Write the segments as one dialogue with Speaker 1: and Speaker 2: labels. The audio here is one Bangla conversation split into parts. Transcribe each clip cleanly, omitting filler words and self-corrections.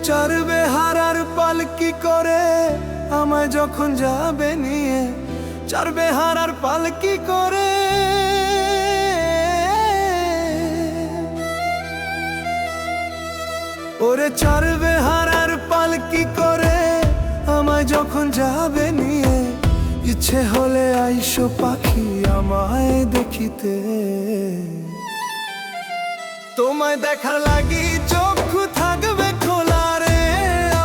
Speaker 1: চড়বে হারার পালকি করে আমায় যখন যাবে নিয়ে, চড়বে হারার পালকি করে। ওরে চড়বে হারার পালকি করে আমায় যখন যাবে নিয়ে, ইচ্ছে হলে আইসো পাখি আমায় দেখিতে। তোমায় দেখার লাগি চক্ষু থাকবে খোলা রে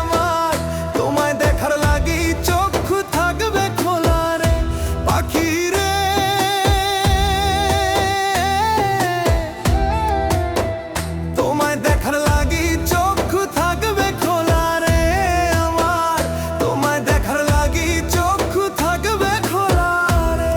Speaker 1: আমার, তোমায় দেখার লাগি চক্ষু থাকবে খোলা রে পাখি রে। তোমায় দেখার লাগি চক্ষু থাকবে খোলা রে আমার, তোমায় দেখার লাগি চক্ষু থাকবে খোলা রে।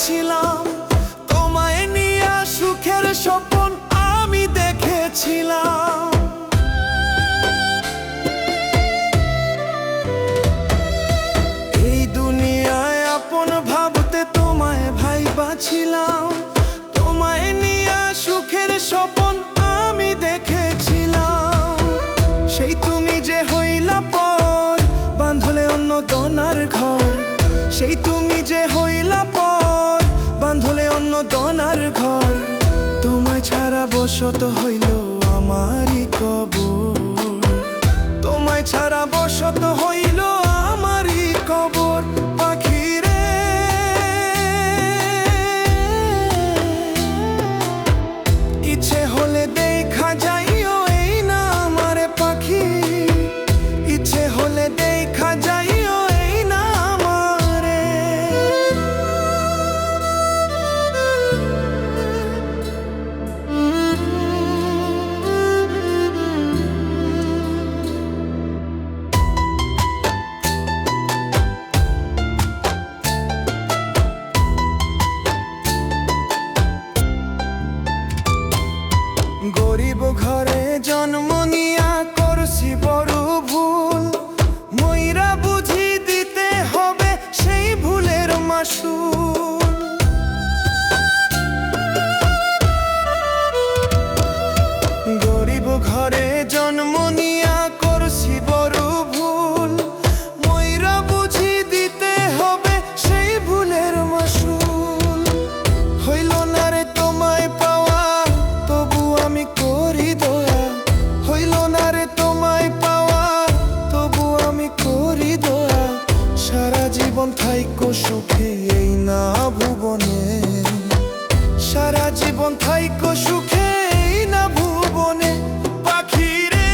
Speaker 1: ছিলাম তোমায় নিয়ে সুখের স্বপ্ন আমি দেখেছিলাম। এই দুনিয়ায় আপন ভাবতে তোমায় ভাইবাছিলাম, তোমায় নিয়ে সুখের স্বপ্ন আমি দেখেছিলাম। সেই তুমি যে হইলা পর বাঁধলে অন্য দোনার ঘর, সেই তুমি যে হইলা পর বাঁধলে অন্য দোনার ঘর। তোমায় ছাড়া বসত হইল আমারই কবর, তোমায় ছাড়া বসত হইল আমারই কবর পাখি রে। ইচ্ছে হলে দেখা যাইও এই না আমারে পাখি, ইচ্ছে হলে দেখা যাইও এই না আমারে। গরিব ঘরে জন্ম নিয়া করছি বড় ভুল, মইরা বুঝি দিতে হবে সেই ভুলের মাসুল। গরিব ঘরে জন্ম নিয়া করছি বড় ভুল, মইরা বুঝি দিতে হবে সেই ভুলের মাসুল। হইল না রে তোমায় পাওয়া তবু আমি করি দয়া, হইল না রে তোমায় পাওয়া তবু আমি করি দয়া। সারা জীবন থাইকো সুখে এই না ভুবনে, সারা জীবন থাইকো সুখে এই না ভুবনে পাখি রে।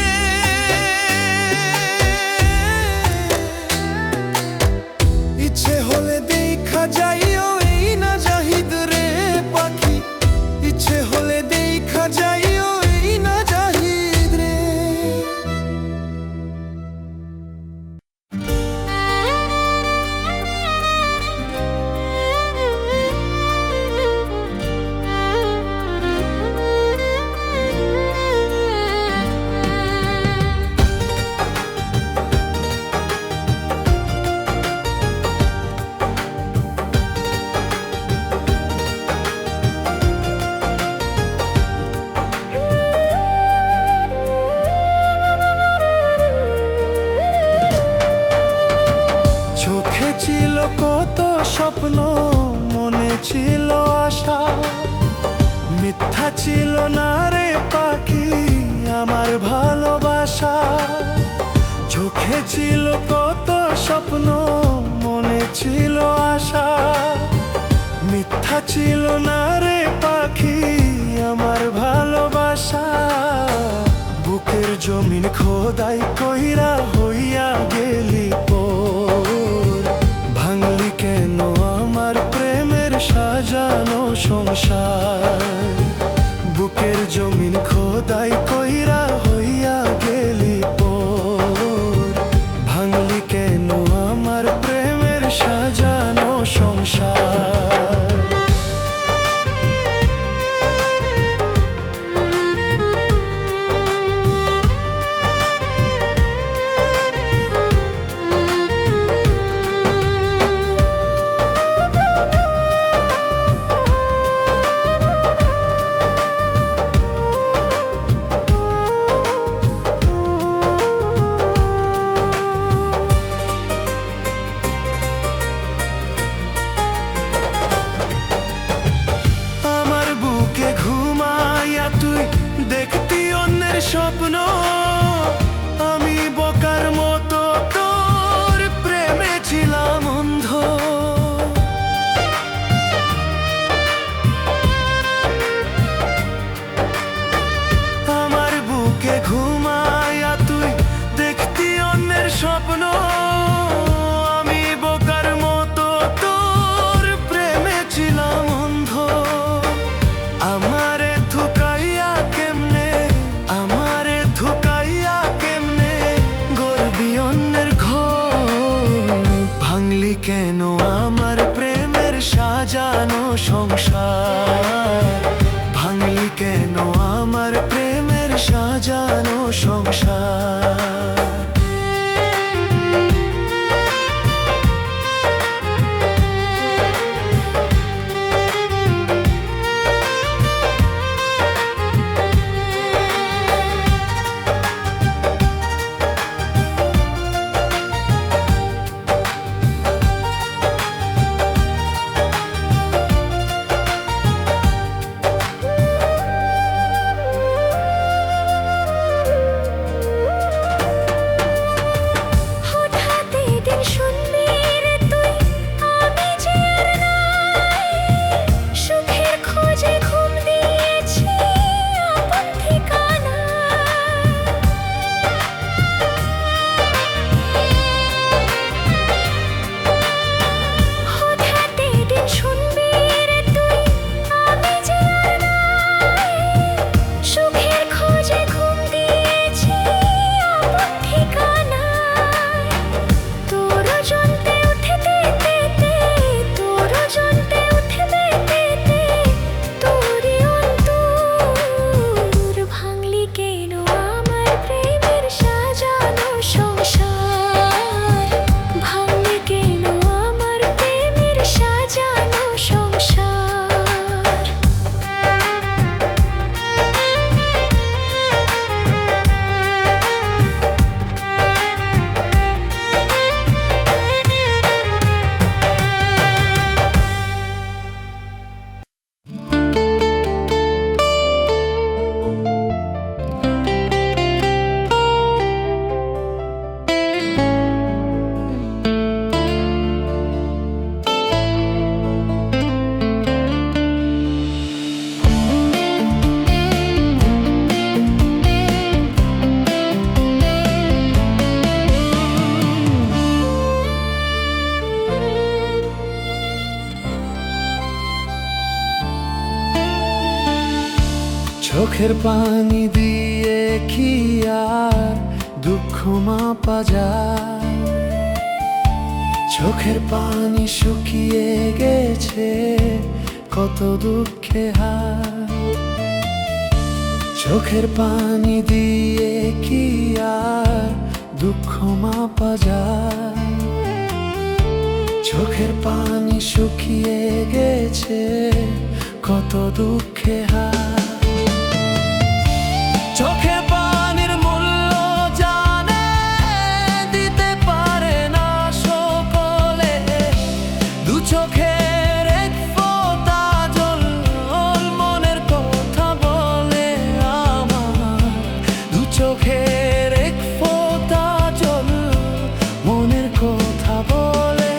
Speaker 1: ইচ্ছে হলে দেখা যাইও এই না জাহিদ রে পাখি, ইচ্ছে হলে দেখা যাইও এই না জাহিদ রে। চোখে ছিল কত স্বপ্ন, মনে ছিল আশা, মিথ্যা ছিল না রে পাখি আমার ভালোবাসা। চোখে ছিল কত স্বপ্ন, মনে ছিল আশা, মিথ্যা ছিল না রে পাখি আমার ভালোবাসা। বুকের জমিন খোদাই কইরা হইয়া গেলি পর, ভাঙলি কেন আমার প্রেমের সাজানো সংসার। বুকের জমিন খোদাই কইরা হইয়া গেলি পর, ভাঙলি কেন আমার প্রেম কেন আমার প্রেমের সাজানো সংসার, ভাঙলি কেন আমার প্রেমের সাজানো সংসার। চোখের পানি দিয়ে কি আর দুঃখ মাপা যায়? চোখের পানি শুকিয়ে গেছে কত দুঃখে হায়। চোখের পানি দিয়ে কি আর দুঃখ মাপা যায়? চোখের পানি শুকিয়ে গেছে কত দুঃখে হায়। চোখের পানির মূল্য জানে দিতে পারে না সকলে, দু চোখের এক ফোঁটা জল মনের কথা বলে আমার। দু চোখের এক ফোঁটা জল মনের কথা বলে।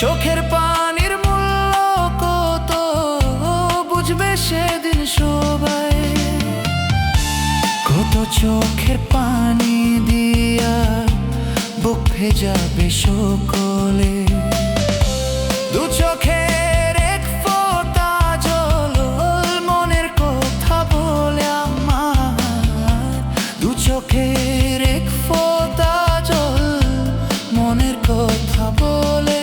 Speaker 2: চোখের পানির মূল্য কত বুঝবে সেদিন সবাই। কত চোখের পানি দিয়া বুক ভেজাবে সকলে। দু চোখের এক ফোঁটা জল মনের কথা বলে আমার। দু চোখের এক ফোঁটা জল মনের কথা বলে।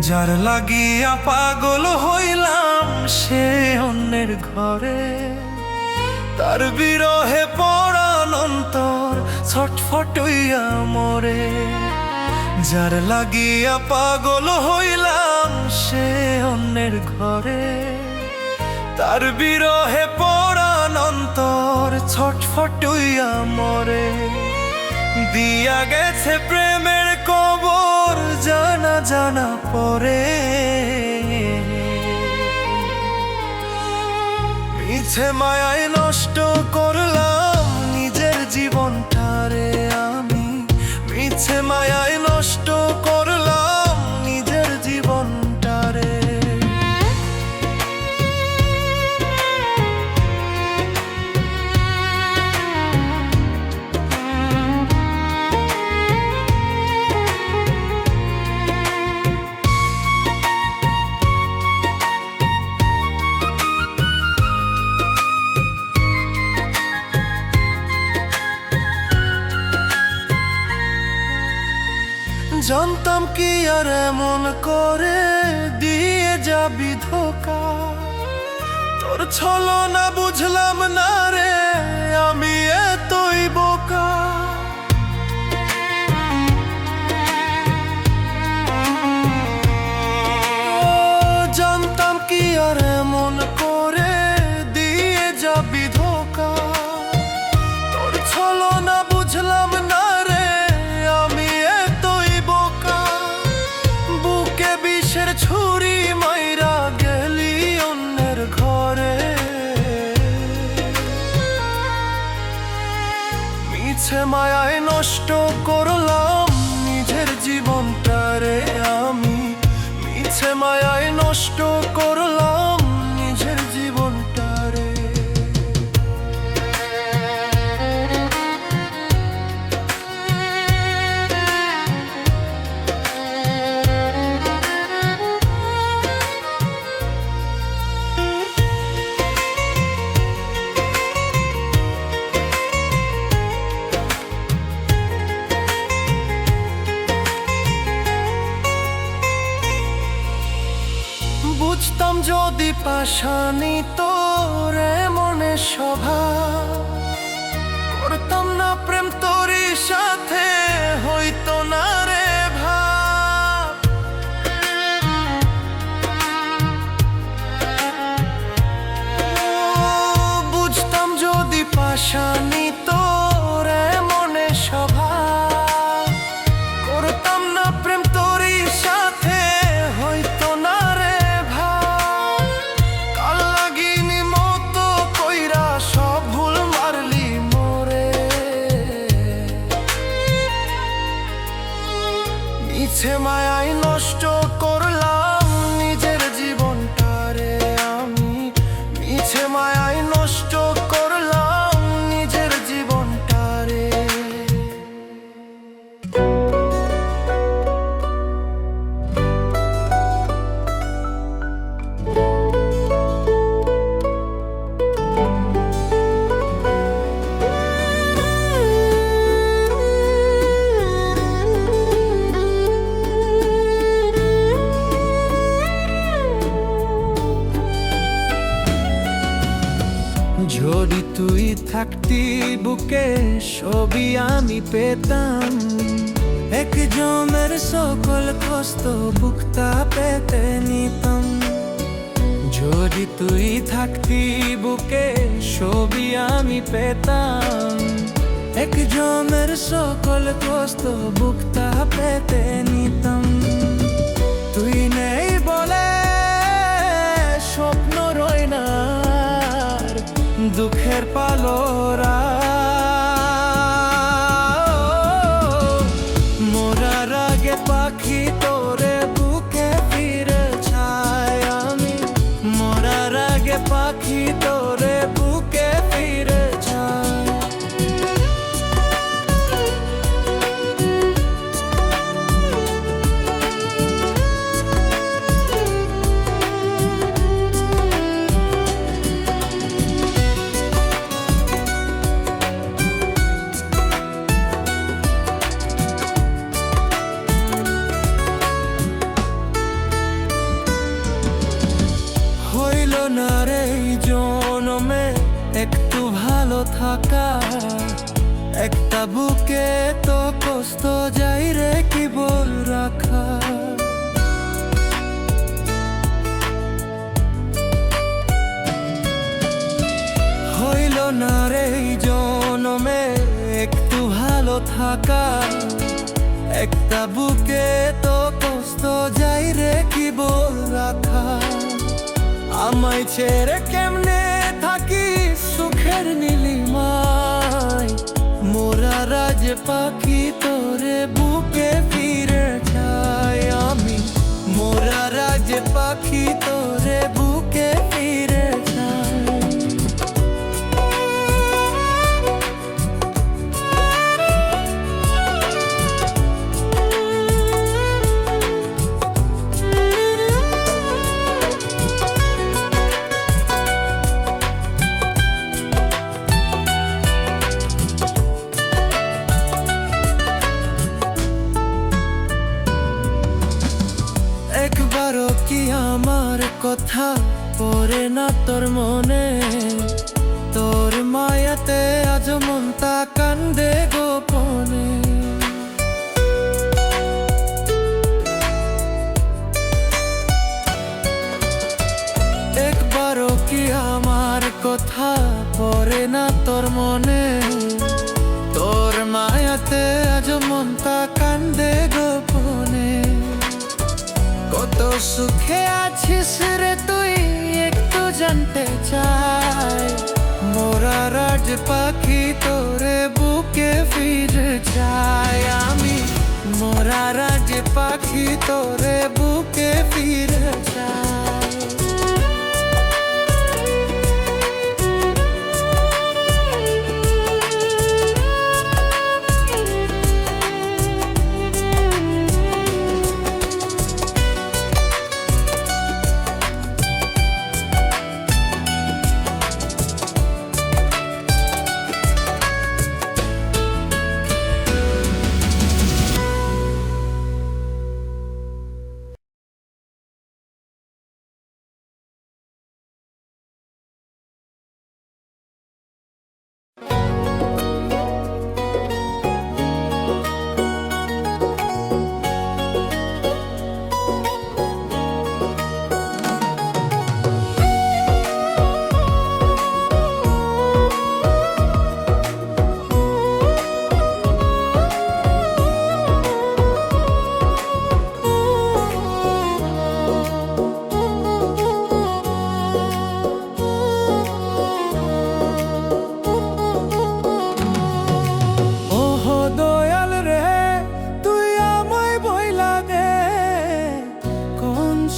Speaker 1: যার লাগিয়া পাগল হইলাম সে অন্যের ঘরে। তার বিরহে পরাণ অন্তর ছটফট হইয়া মরে। যার লাগিয়া পাগল হইলাম সে অন্যের ঘরে। তার বিরহে পরাণ অন্তর ছটফট হইয়া মরে। দিয়া গেছে প্রেমের কবর জানা জানা পরে। মিছে মায়ায় নষ্ট করলাম নিজের জীবনটারে আমি। মিছে মায়ায় নষ্ট করলাম নিজের জীবনটারে। জানতাম কি আর এমন করে দিয়ে যাবি ধোকা। তোর ছলনা বুঝলাম না রে আমি এতই বোকা। জানতাম কি আর এমন করে দিয়ে যাবি ধোকা। তোর ছলনা বুঝলাম না রে আমি এতই বোকা। বুকে বিষের ছুরি মাইরা গেলি অন্যের ঘরে। মিছে মায়ায় নষ্ট করলাম নিজের জীবনটারে আমি। মিছে মায়ায় নষ্ট করলাম নিজের জীবনটারে। বুঝতাম যদি পাশানি তোর মনে স্বভাব। করতাম না প্রেম তোরই সাথে হইতো না রে ভাব। বুঝতাম যদি পাশানি তোর মনে স্বভাব। করতাম না প্রেম তোরই সাথে হইতো না রে ভাব। কাল লাগিনি মতো কইরা সব ভুল মারলি মোরে। যদি তুই থাকতি বুকে ছবি আমি পেতাম, একজনের সকল কষ্ট বুকটা পেতে নিতাম। যদি তুই থাকতি বুকে ছবি আমি পেতাম, একজনের সকল কষ্ট বুকটা পেতে নিতাম। তুই নেই বলে স্বপ্ন রয় না, দুঃখের পালোরা মোরার আগে পাখি তোরে বুকে ফিরে চাই আমি, মোরার আগে পাখি তোরে বুকে ফিরে চাই। হইল না রে এই জনমে একটু ভালো থাকা, একটা বুকে তো কষ্ট যাই রে কি বল রাখা। হইল না রে এই জনমে একটু ভালো থাকা, একটা বুকে তো কষ্ট যাই রে কি বল রাখা। আমায় ছেড়ে কেমনে থাকি সুখের নীলিমায়, মোরা রাজ পাখি তোরে বুকে ফিরে চাই আমি, মোরা রাজ পাখি তোরে বুকে ফিরে চাই। একবারও কি আমার কথা পড়ে না তোর মনে, তোর মায়াতে আজ মনটা কান্দে গোপনে। একবারও কি আমার কথা পড়ে না তোর মনে, তোর মায়াতে আজ মনটা কান্দে গোপনে। কত সুখে আছিস রে তুই একটু জানতে চাই, মোরা রাজ পাখি তোরে বুকে ফিরে চাই আমি, মোরা রাজ পাখি তোরে বুকে ফিরে চাই।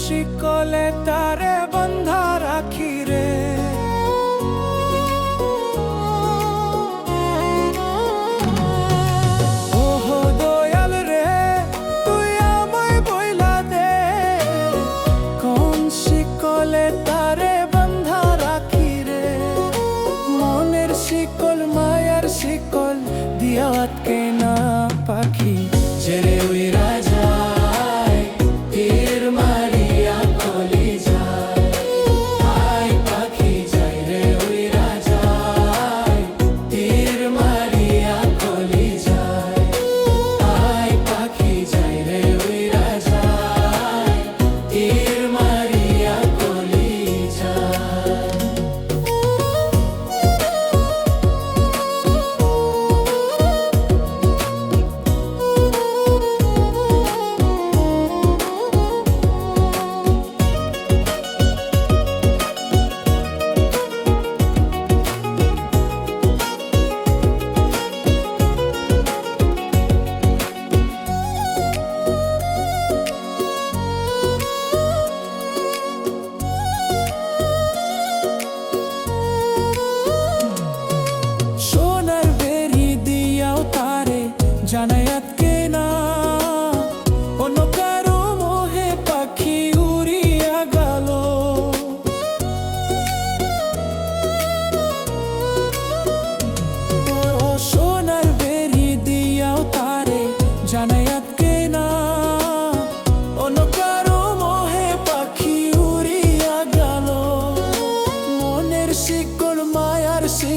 Speaker 1: শিকলে তারে বন্ধা রাখি রে, ওহ দয়াল রে তুই আমায় বইলা দে, কোন শিকলে তারে বন্ধা রাখি রে। মনের শিকল মায়ার শিকল দিয়া আটকে না পাখি, ছেড়ে উইরা যায় তীর মারিয়া কলি যায়। আয় পাখি যাই রে উইরা যায়।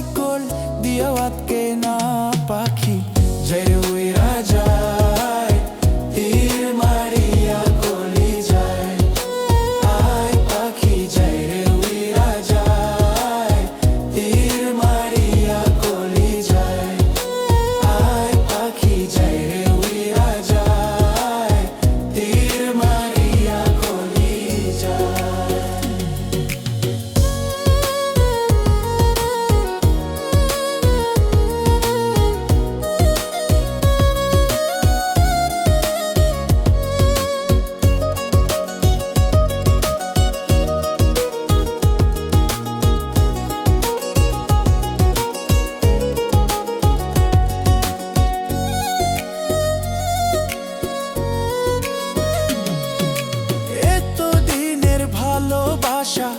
Speaker 2: শিকল দিয়া আটকে না পাখি যাই রে উইরা যায় তীর মারিয়া কলি যায় আয় পাখি যাই রে উইরা যায় তীর মারিয়া কলি যায় আয় পাখি যাই রে উইরা যায় তীর মারিয়া কলি যায়। এতদিনের ভালোবাসা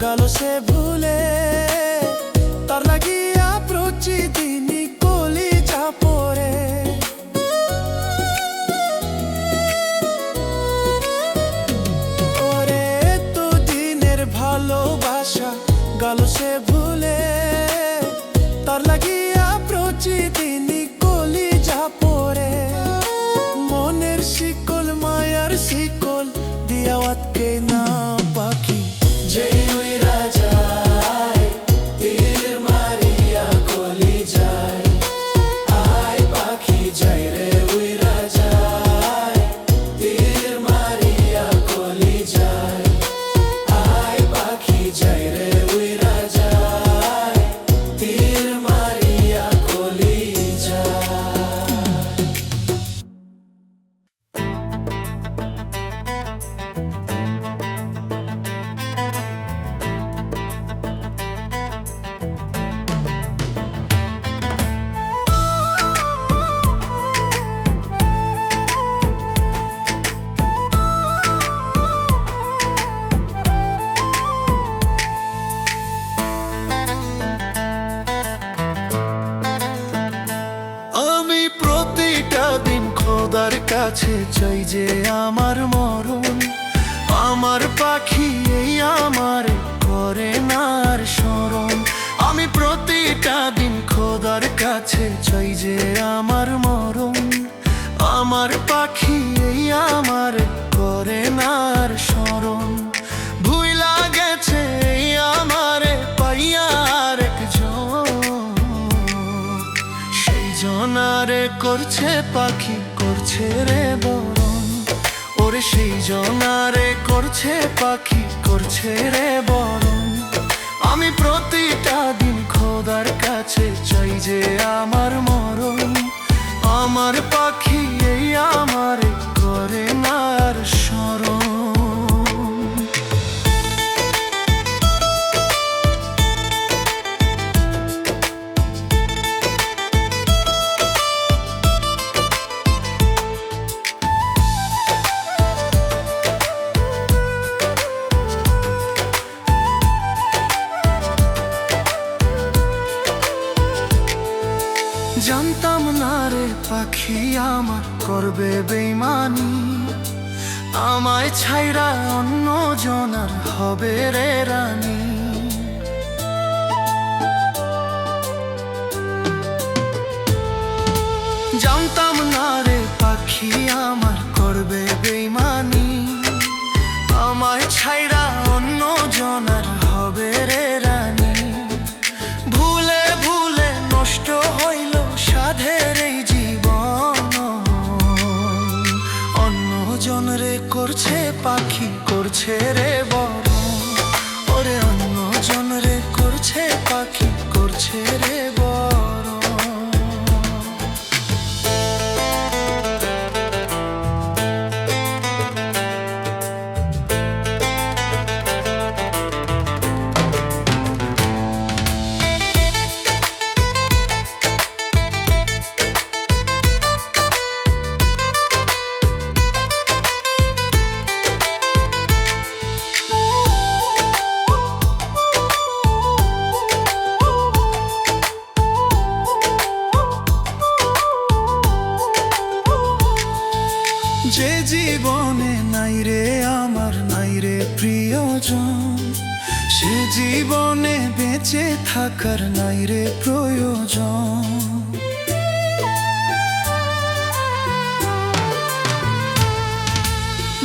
Speaker 2: গেল সে ভুলে তার লাগিয়া প্রতিদিনই কলিজা পড়ে ওরে এতদিনের ভালোবাসা গেল সে ভুলে তার লাগিয়া প্রতিদিনই কলিজা পড়ে মনের শিকল মায়ার শিকল দিয়া আটকে না পাখি যেই উইরা যায় তীর মারিয়া কলি যায় আয় পাখি যাই রে উইরা যায় তীর মারিয়া কলি যায় আয় পাখি যাই রে উইরা যায় তীর মারিয়া কলি যায়। আমি প্রতিটা দিন খোদার কাছে চাই যে আমার মরণ আমার পাখি এই আমার করে না আর স্মরণ আমি প্রতিটা দিন খোদার কাছে চাই যে আমার মরণ আমার পাখি এই আমার করে না আর স্মরণ ভুইলা গেছে এই আমারে পাইয়া আরেকজন সেই জনারে করছে পাখি করছে রে বরণ ওরে সেই জনারে করছে পাখি করছে রে বরণ আমি প্রতিটা দিন খোদার কাছে চাই যে আমার মরণ আমার পাখি এই আমার করে না আর স্মরণ। জানতাম না রে পাখি আমার করবে বেইমানি আমায় ছাইরা অন্য জনার হবে রে রানী জানতাম না রে পাখি আমার করবে বেইমানি আমায় ছাইরা অন্য জনার হবে রে রানী ভুলে ভুলে নষ্ট হইল সাধের এই জীবন অন্য জনরে করছে পাখি করছে রে বরণ ওরে অন্য জনরে করছে পাখি করছে রে বরণ। যে জীবনে নাই রে আমার নাই রে প্রিয়জন সে জীবনে বেঁচে থাকার নাই রে প্রয়োজন।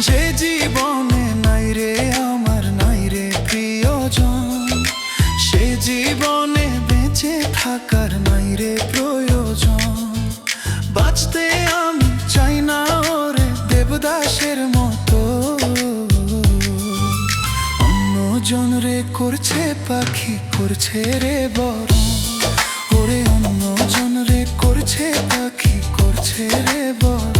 Speaker 2: যে জীবনে নাই রে আমার নাই রে প্রিয়জন, সে জীবনে বেঁচে থাকার নাই রে প্রয়োজন। বাঁচতে আমি চাই না ওরে দেবদাসের মতো, অন্যজন রে করছে পাখি করছে রে বরণ, ওরে অন্যজন রে করছে পাখি করছে রে বরণ।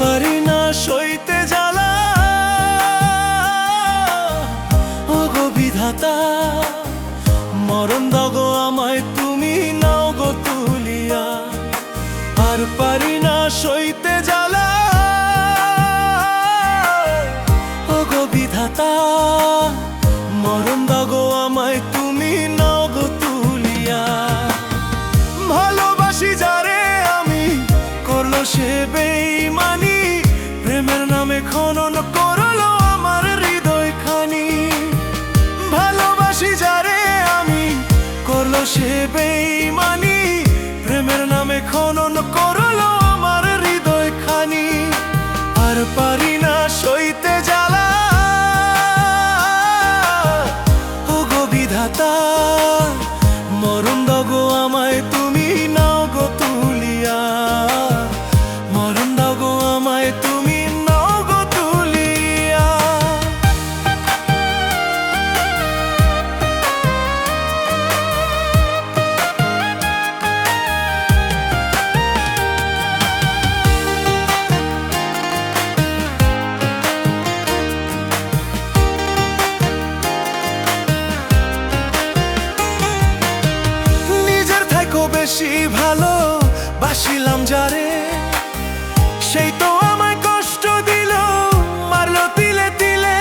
Speaker 1: পারি না সইতে জ্বালা, ওগো বিধাতা মরণ দাও গো আমায় তুমি নাও গো তুলিয়া। আর পারি না সইতে জ্বালা, ওগো বিধাতা মরণ দাও গো আমায় তুমি নাও গো তুলিয়া। ভালোবাসি যারে আমি করলো সে বেঈমানি, প্রেমের নামে খনন করলো আমার হৃদয় খানি। ভালোবাসি যারে আমি করলো সে বেঈমানি, প্রেমের নামে খনন করলো আমার হৃদয় খানি। আর পারি না সইতে জ্বালা, ওগো বিধাতা মরণ দাও গো আমায় তুমি নাও গো তুলিয়া। মরণ দাও গো আমায় তুমি নাও গো তুলিয়া। নিজের থেকেও বেশি ভালো বাসিলাম যারে, সেই তো আমায় কষ্ট দিল মারলো তিলে তিলে।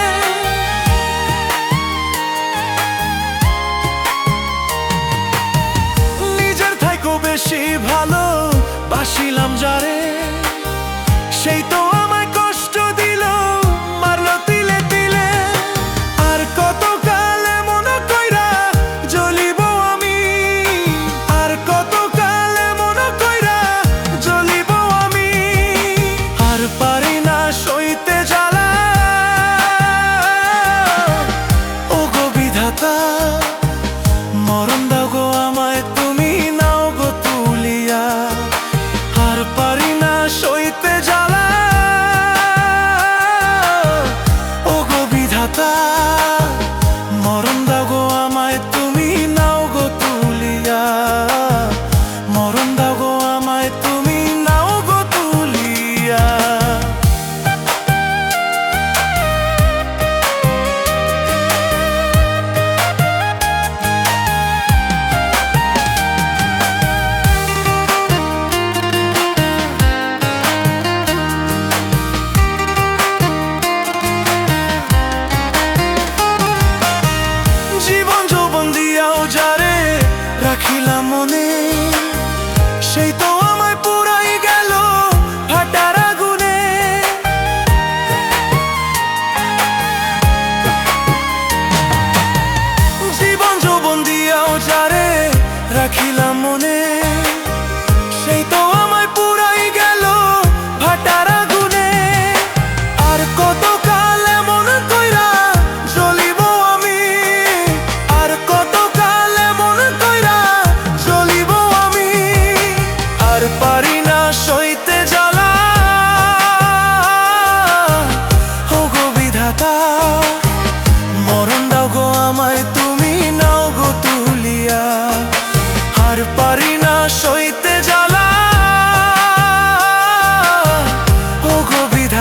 Speaker 1: নিজের থেকেও বেশি ভালো বাসিলাম যারে, সেই তো আমায় কষ্ট দিল মারলো তিলে তিলে। আর কত কাল মন কইরা জ্বলিব আমি, আর কত কাল মন কইরা জ্বলিব আমি। আর পারি না সইতে জ্বালা, ওগো বিধাতা মরণ দাও গো আমায় তুমি নাও গো তুলিয়া। আর পারি না সইতে জ্বালা,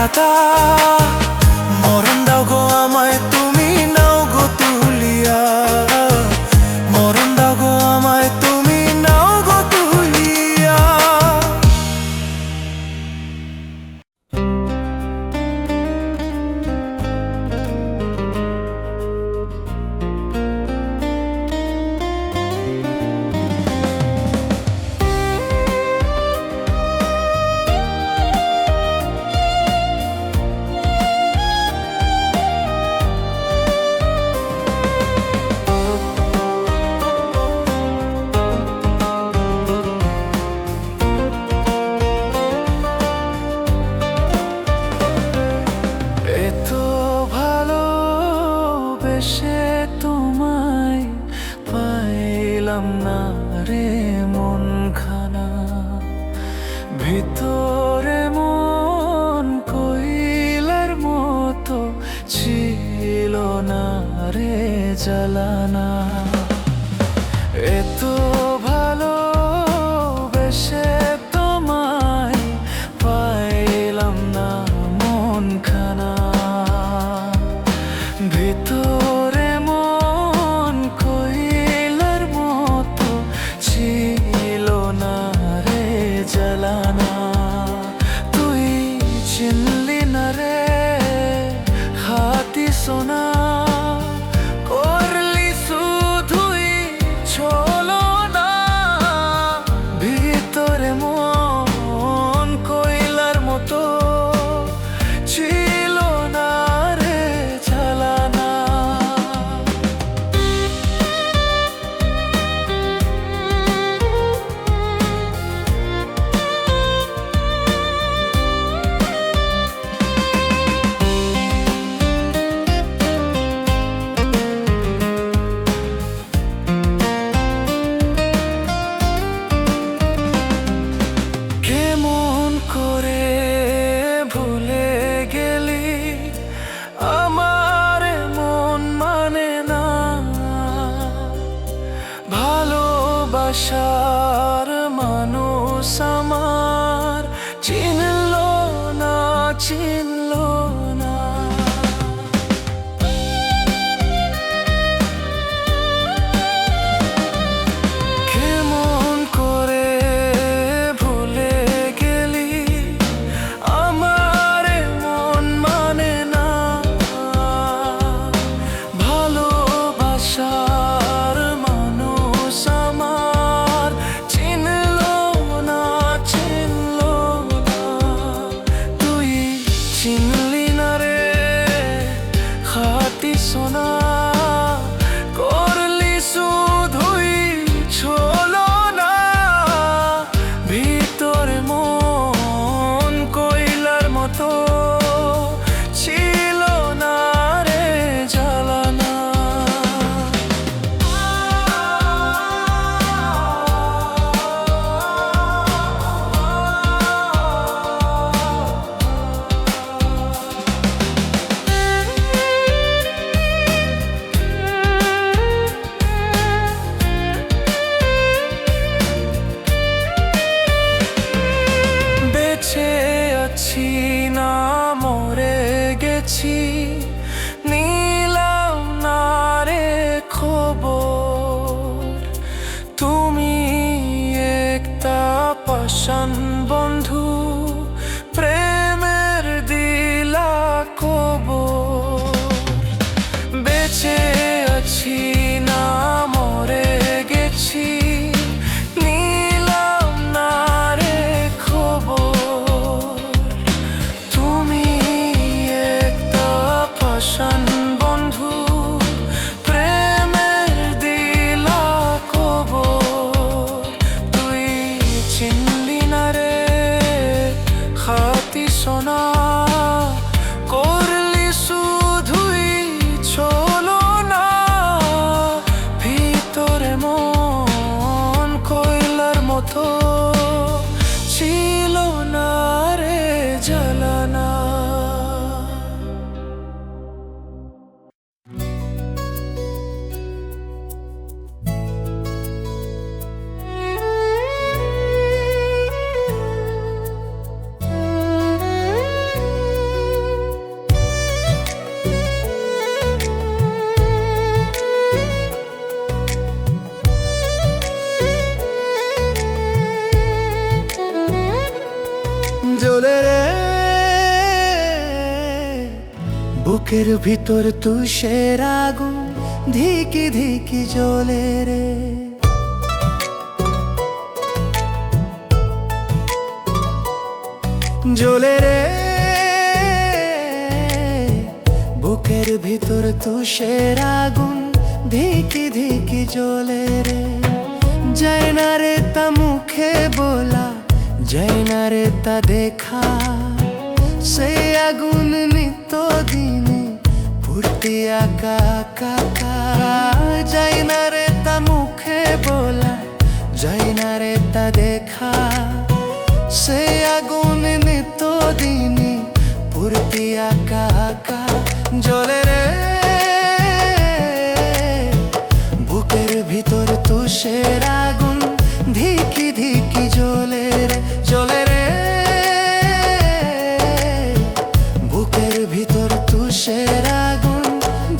Speaker 2: খাতা, মরণ দাও গো আমায় তুমি নাও গো তুলিয়া, মরণ দাও গো আমায় তুমি নাও গো তুলিয়া। এত ভালোবেসে তোমায় পাইলাম না রে মন খানা, ভিতরে মন কইলার মতো ছিল না রে জ্বালানা। এত ভালোবেসে তোমায় পাইলাম না মন খানা, ভিতরে মন কইলার মতো ছিল না রে জ্বালানা। তুই চিনলি না রে খাঁটি সোনা, করলি শুধুই ছলনা, ভিতরে মন কইলার মতো ছিল না রে জ্বালানা। কেমন করে ভুলে গেলি আমার মন মানে না, ভালোবাসার মানুষ আমার চিনল না, চিনল না। কেমন করে ভুলে গেলি আমার মন মানে না, ভালোবাসার মানুষ আমার চিনল না, চিনল না। তুই চিনলি না রে খাঁটি সোনা, করলি শুধুই ছলনা, ভিতরে মন কইলার মতো ছিল না রে জ্বালানা। বেঁচে আছি না মরে গেছি নিলাম না রে খবর, তুমি একটা পাষাণ বন্ধু প্রেমের দিলা কবর। বেঁচে আছি না মরে গেছি নিলাম না রে খবর, তুমি একটা পাষাণ বন্ধু প্রেমের দিলা কবর। তুই চিনলি না রে খাঁটি সোনা, করলি শুধুই ছলনা, ভিতরে মন কইলার মতো ছিল না রে জ্বালানা। বুকের ভিতর তুষের আগুন ধিকি ধিকি জ্বলে রে। জ্বলে রে, বুকের ভিতর তুষের আগুন ধিকি ধিকি জ্বলে রে। যায় না রে তা মুখে বলা, যায় না রে তা দেখা, সেই আগুন নিত্য দিনে ফুটে আকা কাকা। যায় না রে তা মুখে বলা, যায় না রে তা দেখা, সেই আগুন নিত্য দিনে ফুটে আকা আকা। জ্বলে রে, বুকের ভিতর তুষের আগুন ধিকি ধিকি জ্বলে রে। জ্বলে রে, বুকের ভিতর তুষের আগুন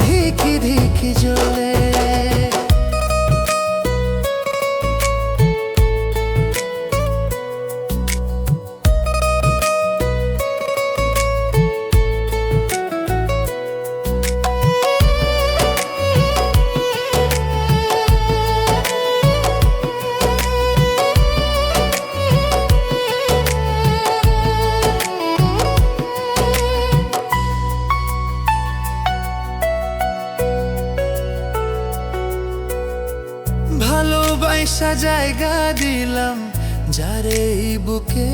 Speaker 2: ধিকি ধিকি জ্বলে। ভালোবাসা জায়গা দিলাম যারে এই বুকে,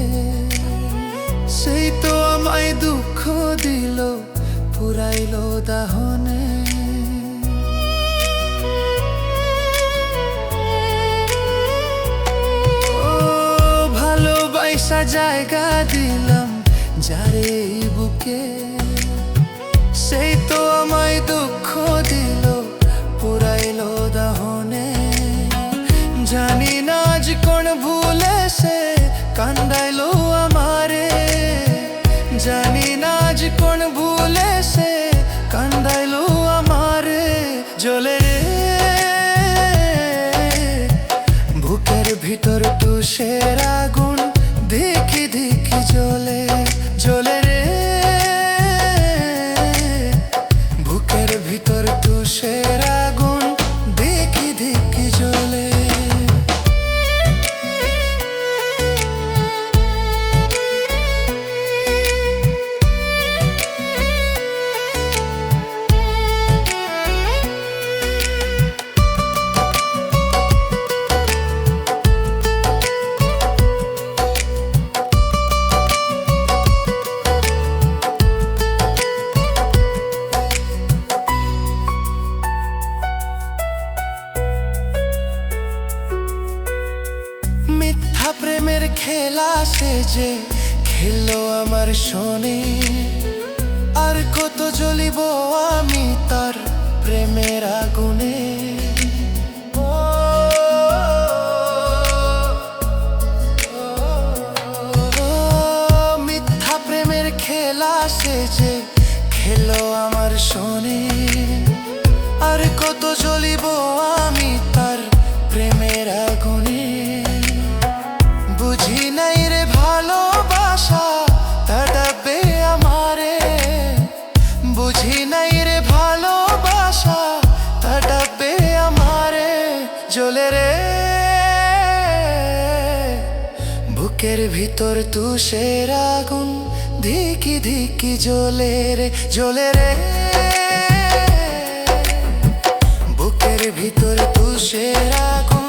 Speaker 2: সেই তো আমায় দুঃখ দিল, পুরাইলো দাহনে। ও ভালোবাসা জায়গা দিলাম যারে এই বুকে, সেই তো আমায় দুঃখ দিল, পুরাইলো দাহনে। জানি না আজ কোন ভুলে সে কান্দাইলো আমারে, জানি না আজ কোন ভুলে সে কান্দাইলো আমারে। জ্বলে রে, বুকের ভিতর তুষের আগুন ধিকি ধিকি জ্বলে। জ্বলে রে, বুকের ভিতর তুষের আগুন ধিকি ধিকি জ্বলে। মিথ্যা প্রেমের খেলা সে যে খেলো আমার শোনে, আর কত জ্বলিব আমি তার প্রেমের আগুনে। ও, মিথ্যা প্রেমের খেলা সে যে খেলো আমার শোনে, আর কত জ্বলিব আমি তার প্রেমের আগুনে। বুঝি নাই রে ভালোবাসা তা ডাবে আমারে, বুঝি নাই রে ভালোবাসা তা ডাবে আমারে। জ্বলে রে, বুকের ভিতর তুষের আগুন ধিকি ধিকি জ্বলে রে। জ্বলে রে, বুকের ভিতর তুষের আগুন